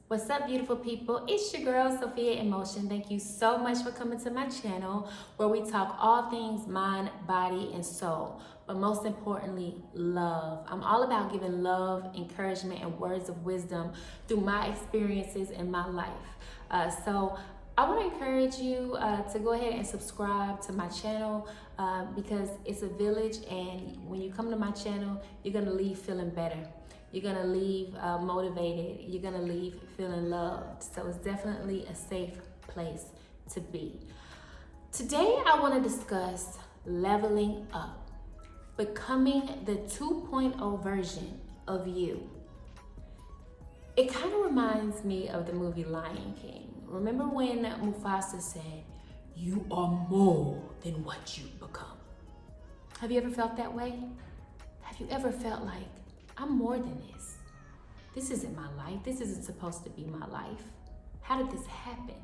What's up, beautiful people? It's your girl, Sophia in Motion. Thank you so much for coming to my channel where we talk all things mind, body, and soul. But most importantly, love. I'm all about giving love, encouragement, and words of wisdom through my experiences in my life. So I want to encourage you to go ahead and subscribe to my channel because it's a village, and when you come to my channel, you're going to leave feeling better. You're gonna leave motivated. You're gonna leave feeling loved. So it's definitely a safe place to be. Today, I wanna discuss leveling up, becoming the 2.0 version of you. It kind of reminds me of the movie Lion King. Remember when Mufasa said, "You are more than what you become"? Have you ever felt that way? Have you ever felt like, I'm more than this? This isn't my life. This isn't supposed to be my life. How did this happen?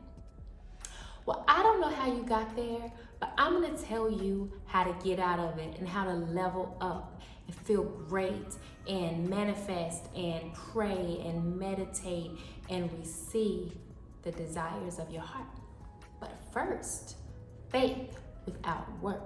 Well, I don't know how you got there, but I'm gonna tell you how to get out of it and how to level up and feel great and manifest and pray and meditate and receive the desires of your heart. But first, faith without work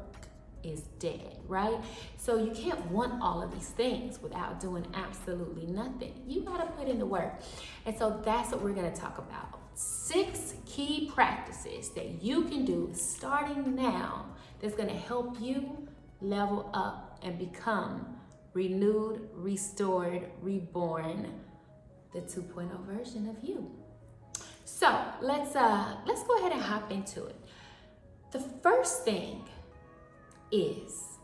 is dead, right? So you can't want all of these things without doing absolutely nothing. You gotta put in the work. And so that's what we're gonna talk about. 6 key practices that you can do starting now that's gonna help you level up and become renewed, restored, reborn, the 2.0 version of you. So let's go ahead and hop into it. The first thing is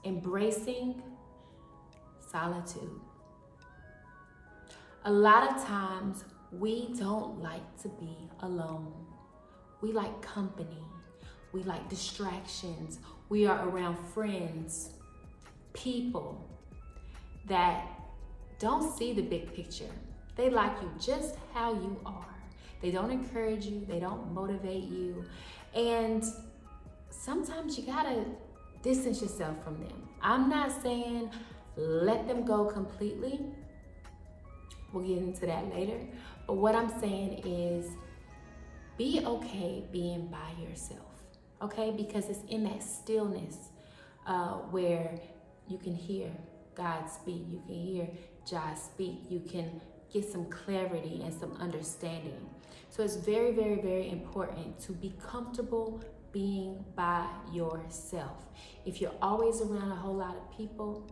embracing solitude. A lot of times we don't like to be alone. We like company. We like distractions. We are around friends, people that don't see the big picture. They like you just how you are. They don't encourage you. They don't motivate you. And sometimes you gotta distance yourself from them. I'm not saying let them go completely. We'll get into that later. But what I'm saying is be okay being by yourself, okay? Because it's in that stillness where you can hear God speak. You can hear Jah speak. You can get some clarity and some understanding. So it's very, very, very important to be comfortable being by yourself. If you're always around a whole lot of people,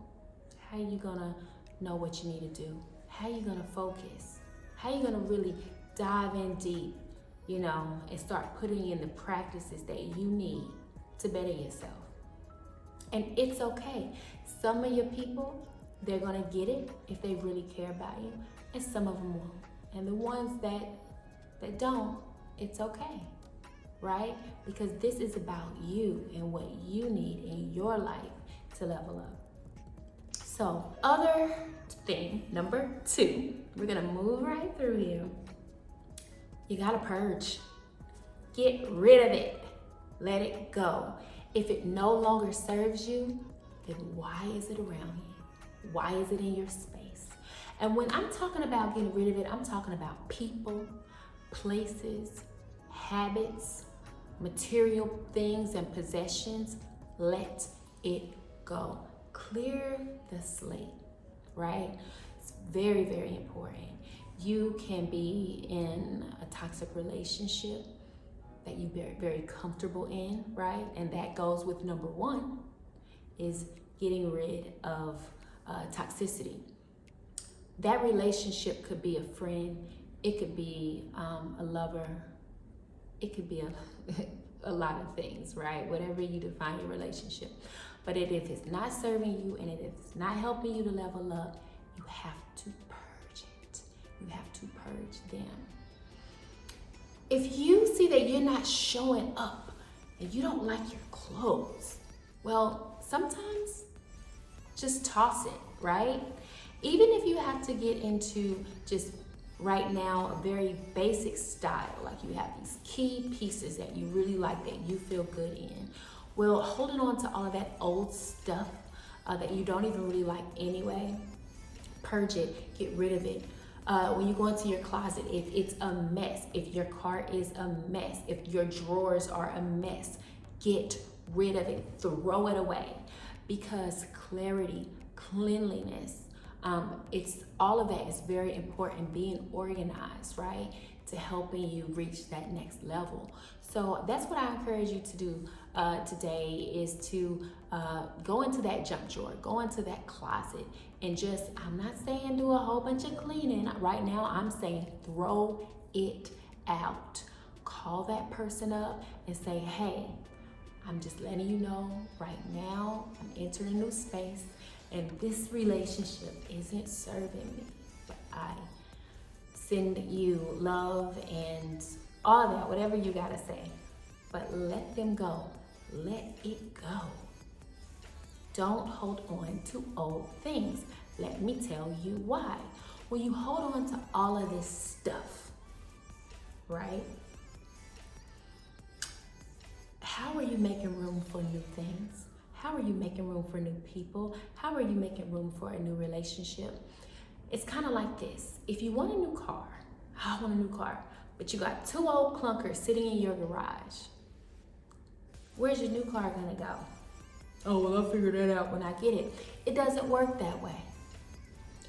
how are you gonna know what you need to do? How are you gonna focus? How are you gonna really dive in deep, and start putting in the practices that you need to better yourself? And it's okay. Some of your people, they're gonna get it if they really care about you, and some of them won't. And the ones that don't, it's okay. Right? Because this is about you and what you need in your life to level up. So, other thing, number 2, we're gonna move right through here. You gotta purge. Get rid of it. Let it go. If it no longer serves you, then why is it around you? Why is it in your space? And when I'm talking about getting rid of it, I'm talking about people, places, habits, material things and possessions. Let it go. Clear the slate, right? It's very, very important. You can be in a toxic relationship that you're very, very comfortable in, right? And that goes with number 1 is getting rid of toxicity. That relationship could be a friend. It could be a lover. It could be a lot of things, right? Whatever you define your relationship. But if it's not serving you and if it's not helping you to level up, you have to purge it. You have to purge them. If you see that you're not showing up and you don't like your clothes, well, sometimes just toss it, right? Even if you have to get into just right now a very basic style, like you have these key pieces that you really like, that you feel good in, well, holding on to all of that old stuff that you don't even really like anyway, purge it, get rid of it. When you go into your closet, if it's a mess, if your car is a mess, if your drawers are a mess, get rid of it, throw it away. Because clarity, cleanliness, it's all of that is very important. Being organized, right, to helping you reach that next level. So that's what I encourage you to do today, is to go into that junk drawer, go into that closet, and just, I'm not saying do a whole bunch of cleaning right now. I'm saying throw it out. Call that person up and say, hey, I'm just letting you know right now I'm entering a new space and this relationship isn't serving me. But I send you love and all that, whatever you gotta say. But let them go. Let it go. Don't hold on to old things. Let me tell you why. When you hold on to all of this stuff, right? How are you making room for new things? How are you making room for new people? How are you making room for a new relationship? It's kind of like this. If you want a new car, I want a new car, but you got 2 old clunkers sitting in your garage. Where's your new car gonna go? Oh, well, I'll figure that out when I get it. It doesn't work that way,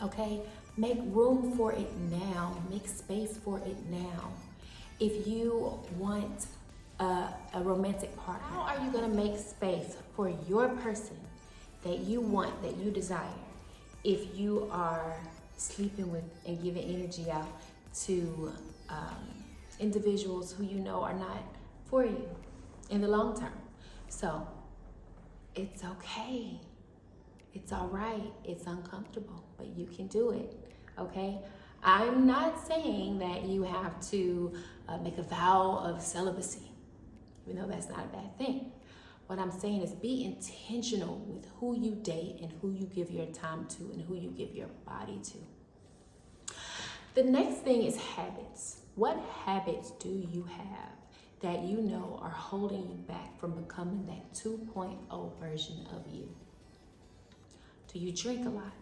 okay? Make room for it now. Make space for it now. If you want a romantic partner, how are you gonna make space for your person that you want, that you desire, if you are sleeping with and giving energy out to individuals who you know are not for you in the long term? So it's okay. It's all right. It's uncomfortable, but you can do it, okay? I'm not saying that you have to make a vow of celibacy, even though that's not a bad thing. What I'm saying is be intentional with who you date and who you give your time to and who you give your body to. The next thing is habits. What habits do you have that you know are holding you back from becoming that 2.0 version of you? Do you drink a lot?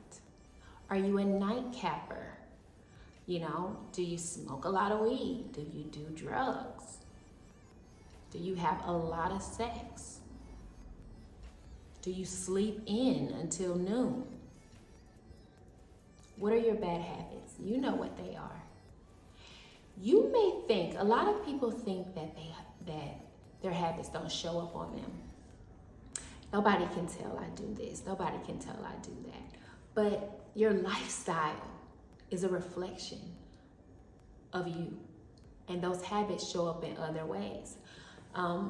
Are you a nightcapper? You know, do you smoke a lot of weed? Do you do drugs? Do you have a lot of sex? Do you sleep in until noon? What are your bad habits? You know what they are. You may think, a lot of people think that their habits don't show up on them. Nobody can tell I do this. Nobody can tell I do that. But your lifestyle is a reflection of you. And those habits show up in other ways.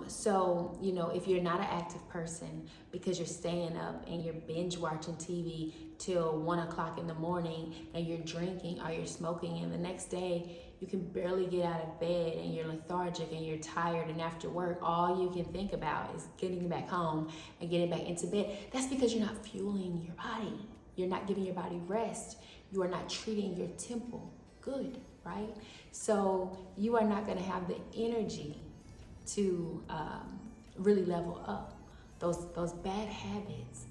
So, you know, if you're not an active person because you're staying up and you're binge watching TV till 1 o'clock in the morning and you're drinking or you're smoking, and the next day you can barely get out of bed and you're lethargic and you're tired, and after work all you can think about is getting back home and getting back into bed, that's because you're not fueling your body. You're not giving your body rest. You are not treating your temple good, right? So you are not going to have the energy to really level up. Those bad habits,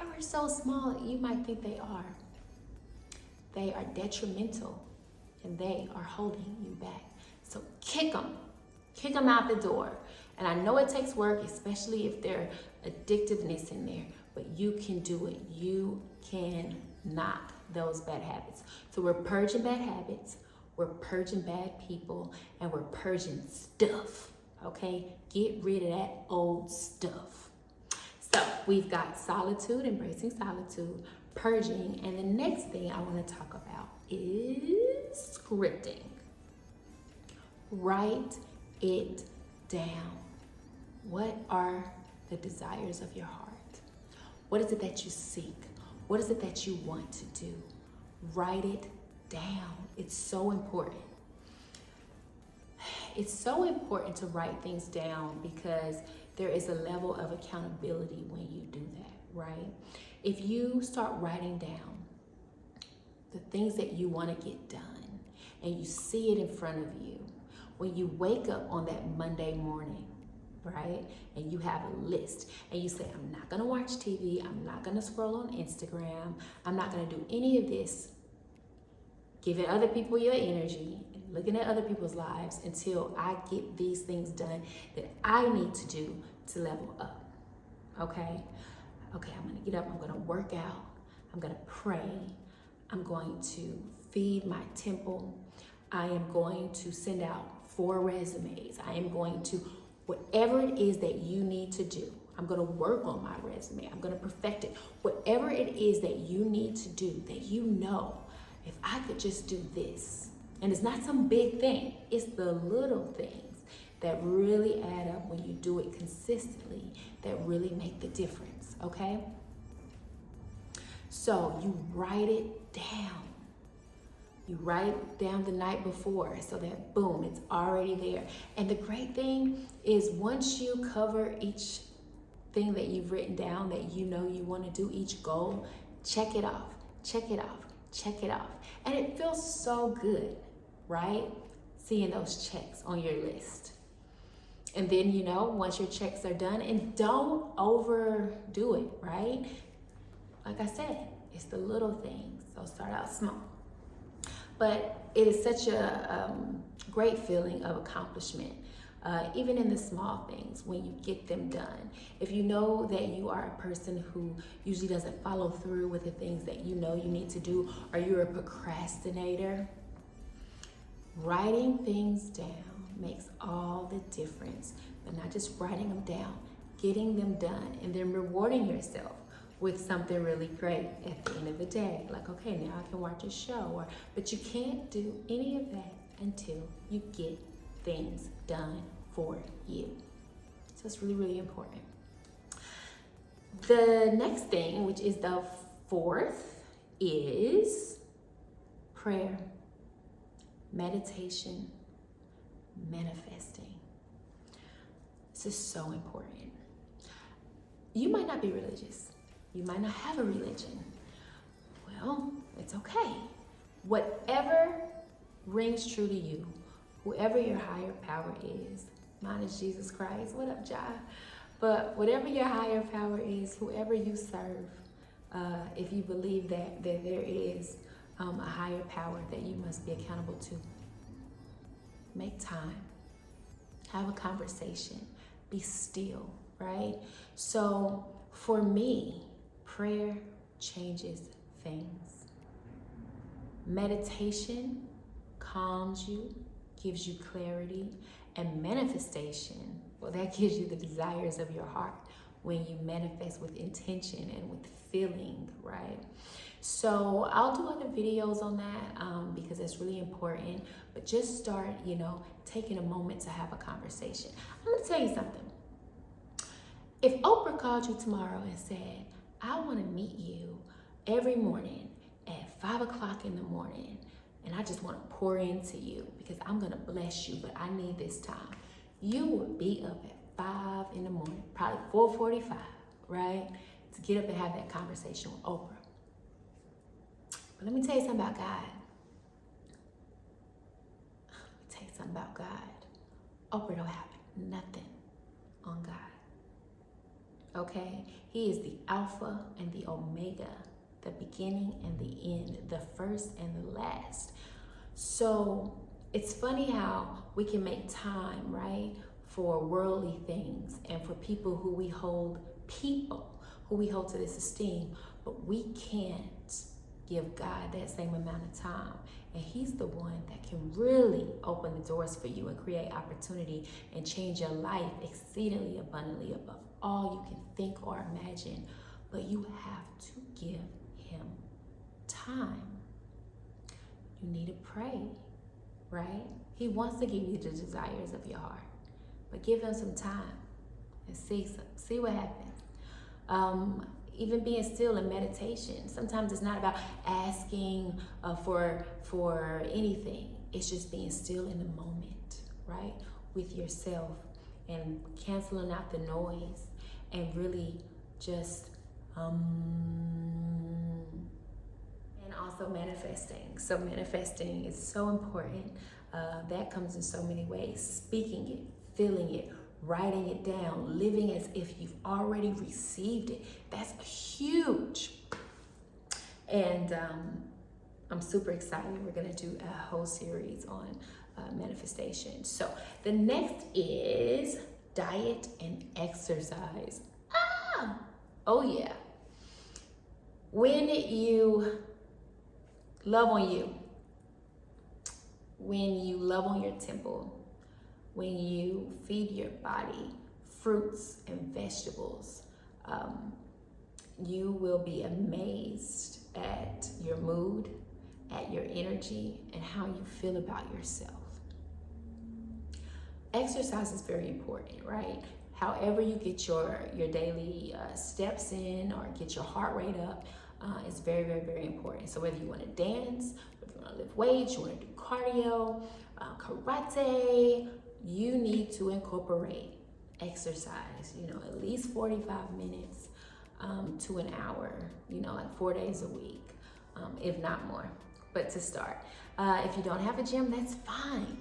ever so small, you might think they are detrimental, and they are holding you back. So kick them out the door. And I know it takes work, especially if there's addictiveness in there, but you can do it. You can knock those bad habits. So we're purging bad habits, we're purging bad people, and we're purging stuff, okay? Get rid of that old stuff. So we've got solitude, embracing solitude, purging, and the next thing I want to talk about is scripting. Write it down. What are the desires of your heart? What is it that you seek? What is it that you want to do? Write it down. It's so important. It's so important to write things down because there is a level of accountability when you do that, right? If you start writing down the things that you want to get done and you see it in front of you, when you wake up on that Monday morning, right, and you have a list and you say, I'm not going to watch TV, I'm not going to scroll on Instagram, I'm not going to do any of this, giving other people your energy, looking at other people's lives until I get these things done that I need to do to level up. Okay? Okay, I'm gonna get up, I'm gonna work out, I'm gonna pray, I'm going to feed my temple, I am going to send out 4 resumes, I am going to, whatever it is that you need to do, I'm gonna work on my resume, I'm gonna perfect it. Whatever it is that you need to do, that you know, if I could just do this, and it's not some big thing, it's the little things that really add up when you do it consistently, that really make the difference, okay? So you write it down. You write it down the night before so that boom, it's already there. And the great thing is once you cover each thing that you've written down that you know you want to do, each goal, check it off, check it off, check it off. And it feels so good, right? Seeing those checks on your list. And then, you know, once your checks are done, and don't overdo it, right? Like I said, it's the little things, so start out small. But it is such a great feeling of accomplishment, even in the small things when you get them done. If you know that you are a person who usually doesn't follow through with the things that you know you need to do, or you're a procrastinator, writing things down makes all the difference. But not just writing them down, getting them done, and then rewarding yourself with something really great at the end of the day. Like, okay, now I can watch a show. But you can't do any of that until you get things done for you. So it's really, really important. The next thing, which is the 4th, is prayer, meditation, manifesting. This is so important. You might not be religious. You might not have a religion. Well, it's okay. Whatever rings true to you, whoever your higher power is, mine is Jesus Christ. What up, Jai? But whatever your higher power is, whoever you serve, if you believe that there is a higher power that you must be accountable to, make time, have a conversation, be still, right? So for me, prayer changes things. Meditation calms you, gives you clarity, and manifestation, well, that gives you the desires of your heart when you manifest with intention and with feeling, right? So I'll do other videos on that because that's really important, but just start, you know, taking a moment to have a conversation. I'm gonna tell you something. If Oprah called you tomorrow and said, I wanna meet you every morning at 5 o'clock in the morning, and I just wanna pour into you because I'm gonna bless you, but I need this time. You would be up at 5 in the morning, probably 4:45, right? To get up and have that conversation with Oprah. But let me tell you something about God. Let me tell you something about God. Oprah don't have nothing on God. Okay? He is the Alpha and the Omega, the beginning and the end, the first and the last. So it's funny how we can make time, right, for worldly things and for people who we hold to this esteem, but we can't give God that same amount of time. And he's the one that can really open the doors for you and create opportunity and change your life exceedingly abundantly above all you can think or imagine. But you have to give him time. You need to pray, right? He wants to give you the desires of your heart, but give him some time and see what happens. Even being still in meditation, sometimes it's not about asking for anything. It's just being still in the moment, right? With yourself and canceling out the noise and really just, and also manifesting. So manifesting is so important. That comes in so many ways. Speaking it, feeling it, writing it down, living as if you've already received it. That's huge. And I'm super excited. We're gonna do a whole series on manifestation. So the next is diet and exercise. Oh yeah. When you love on you, when you love on your temple, when you feed your body fruits and vegetables, you will be amazed at your mood, at your energy, and how you feel about yourself. Exercise is very important, right? However you get your daily steps in or get your heart rate up is very, very, very important. So whether you want to dance, whether you want to lift weights, you want to do cardio, karate, you need to incorporate exercise, at least 45 minutes to an hour, like 4 days a week, if not more. But to start, if you don't have a gym, that's fine.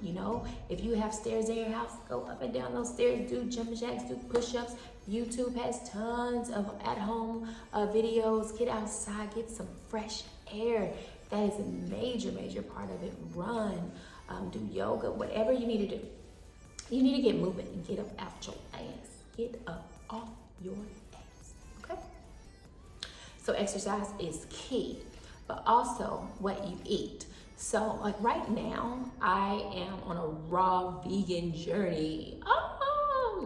If you have stairs in your house, go up and down those stairs, do jumping jacks, do push-ups. YouTube has tons of at-home videos. Get outside, get some fresh air. That is a major, major part of it. Run, do yoga, whatever you need to do. You need to get moving and get up out your ass. Get up off your ass, okay? So exercise is key, but also what you eat. So like right now, I am on a raw vegan journey.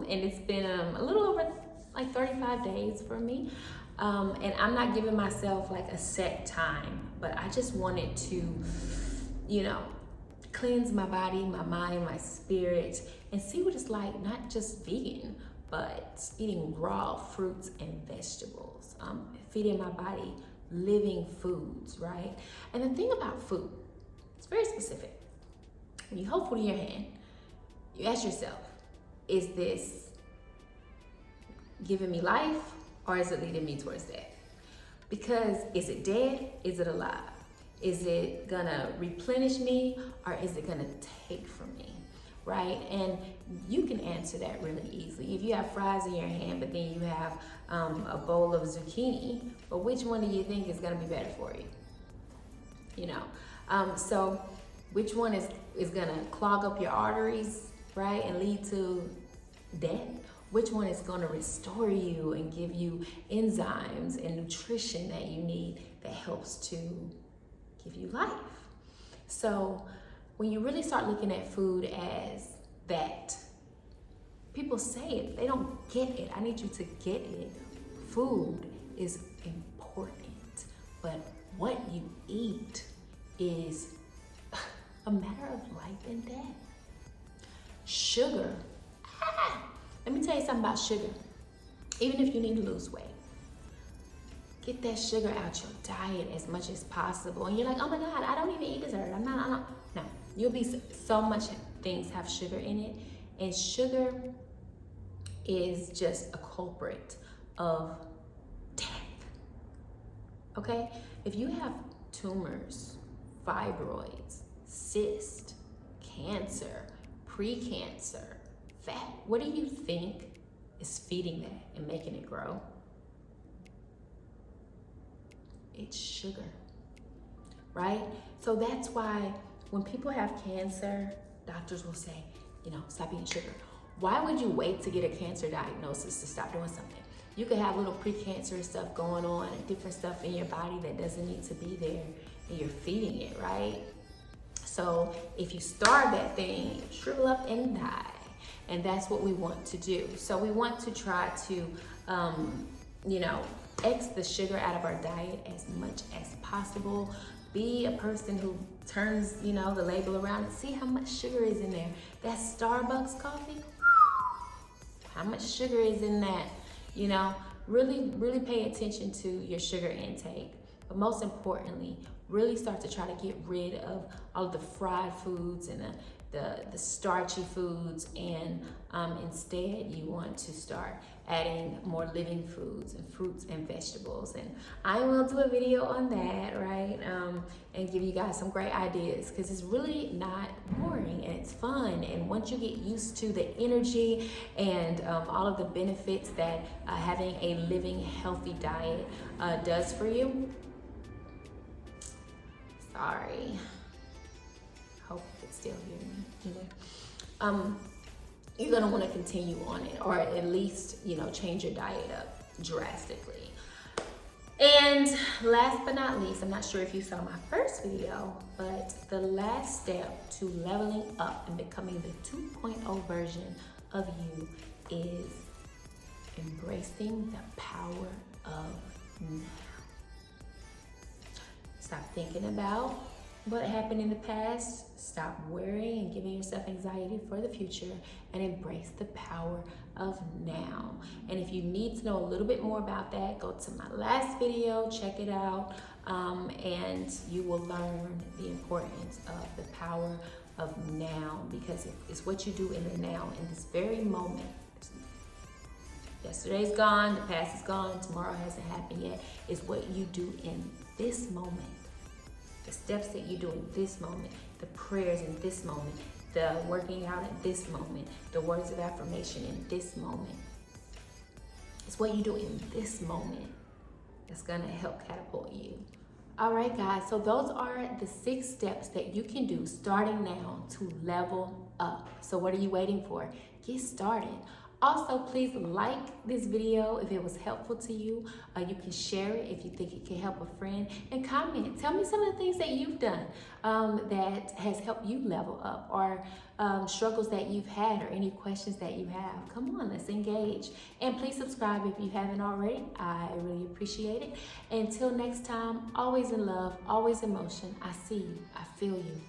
And it's been a little over like 35 days for me. And I'm not giving myself like a set time, but I just wanted to, cleanse my body, my mind, my spirit, and see what it's like, not just vegan, but eating raw fruits and vegetables, feeding my body living foods, right? And the thing about food, it's very specific. When you hold food in your hand, you ask yourself, is this giving me life or is it leading me towards death? Because is it dead? Is it alive? Is it gonna replenish me or is it gonna take from me, right? And you can answer that really easily. If you have fries in your hand, but then you have a bowl of zucchini, but which one do you think is gonna be better for you? So which one is gonna clog up your arteries, right, and lead to death? Which one is gonna restore you and give you enzymes and nutrition that you need that helps to give you life? So when you really start looking at food as that, people say it, they don't get it. I need you to get it. Food is important, but what you eat is a matter of life and death. Sugar, let me tell you something about sugar. Even if you need to lose weight, get that sugar out your diet as much as possible. And you're like, oh my God, I don't even eat dessert. No, you'll be so much things have sugar in it. And sugar is just a culprit of death, okay? If you have tumors, fibroids, cysts, cancer, precancer, fat, what do you think is feeding that and making it grow? It's sugar, right? So that's why when people have cancer, doctors will say, stop eating sugar. Why would you wait to get a cancer diagnosis to stop doing something? You could have little precancerous stuff going on and different stuff in your body that doesn't need to be there, and you're feeding it, right? So if you starve that thing, shrivel up and die. And that's what we want to do. So we want to try to, X the sugar out of our diet as much as possible. Be a person who turns, the label around and see how much sugar is in there. That Starbucks coffee, how much sugar is in that? Really, really pay attention to your sugar intake. But most importantly, really start to try to get rid of all of the fried foods and the starchy foods, and instead you want to start adding more living foods and fruits and vegetables. And I will do a video on that, right? And give you guys some great ideas, because it's really not boring and it's fun. And once you get used to the energy and all of the benefits that having a living healthy diet does for you, Sorry. Hope you can still hear me. Anyway, you're gonna want to continue on it, or at least, you know, change your diet up drastically. And last but not least, I'm not sure if you saw my first video, but the last step to leveling up and becoming the 2.0 version of you is embracing the power of now. Stop thinking about what happened in the past. Stop worrying and giving yourself anxiety for the future, and embrace the power of now. And if you need to know a little bit more about that, go to my last video, check it out, and you will learn the importance of the power of now, because it's what you do in the now, in this very moment. Yesterday's gone, the past is gone, tomorrow hasn't happened yet. It's what you do in this moment. The steps that you do in this moment, the prayers in this moment, the working out in this moment, the words of affirmation in this moment. It's what you do in this moment that's gonna help catapult you. All right, guys, so those are the 6 steps that you can do starting now to level up. So what are you waiting for? Get started. Also, please like this video if it was helpful to you. You can share it if you think it can help a friend, and comment. Tell me some of the things that you've done that has helped you level up, or struggles that you've had, or any questions that you have. Come on, let's engage. And please subscribe if you haven't already. I really appreciate it. Until next time, always in love, always in motion. I see you, I feel you.